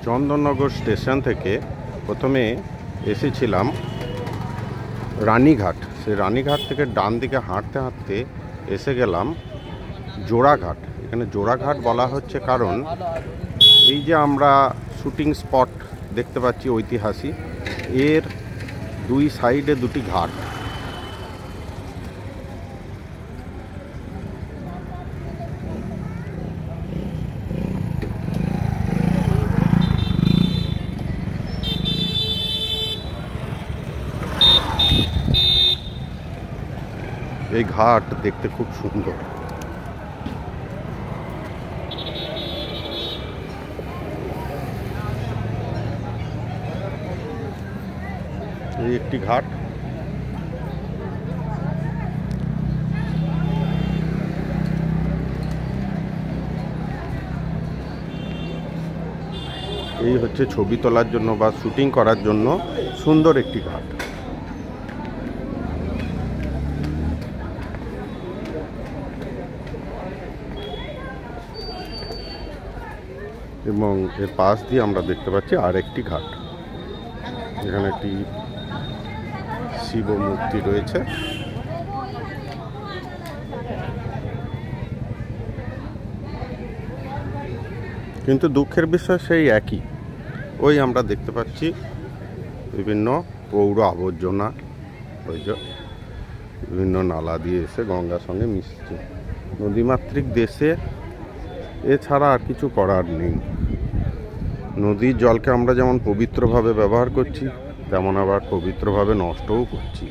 Chandannagar station থেকে প্রথমে এসেছিলাম রানীঘাট। সেই রানীঘাট থেকে ডান দিকে হাঁটতে হাঁটতে এসে গেলাম জোড়াঘাট। এখানে জোড়াঘাট বলা হচ্ছে কারণ এই যে আমরা শুটিং স্পট দেখতে পাচ্ছি ঐতিহাসিক, এর দুই সাইডে দুটি ঘাট। এই ঘাট দেখতে খুব সুন্দর। এই একটি ঘাট। এই হচ্ছে ছবি তোলার জন্য বা শুটিং করার জন্য সুন্দর একটি ঘাট। এবং এর পাশ দিয়ে আমরা দেখতে পাচ্ছি আরেকটি ঘাট। এখানে একটি শিব মূর্তি রয়েছে। কিন্তু দুঃখের বিষয় সেই একই, ওই আমরা দেখতে পাচ্ছি বিভিন্ন পৌর আবর্জনা, ওই যে বিভিন্ন নালা দিয়ে এসে গঙ্গার সঙ্গে মিশছে। নদীমাতৃক দেশে এছাড়া আর কিছু করার নেই। নদীর জলকে আমরা যেমন পবিত্রভাবে ব্যবহার করছি, তেমন আবার পবিত্রভাবে নষ্টও করছি।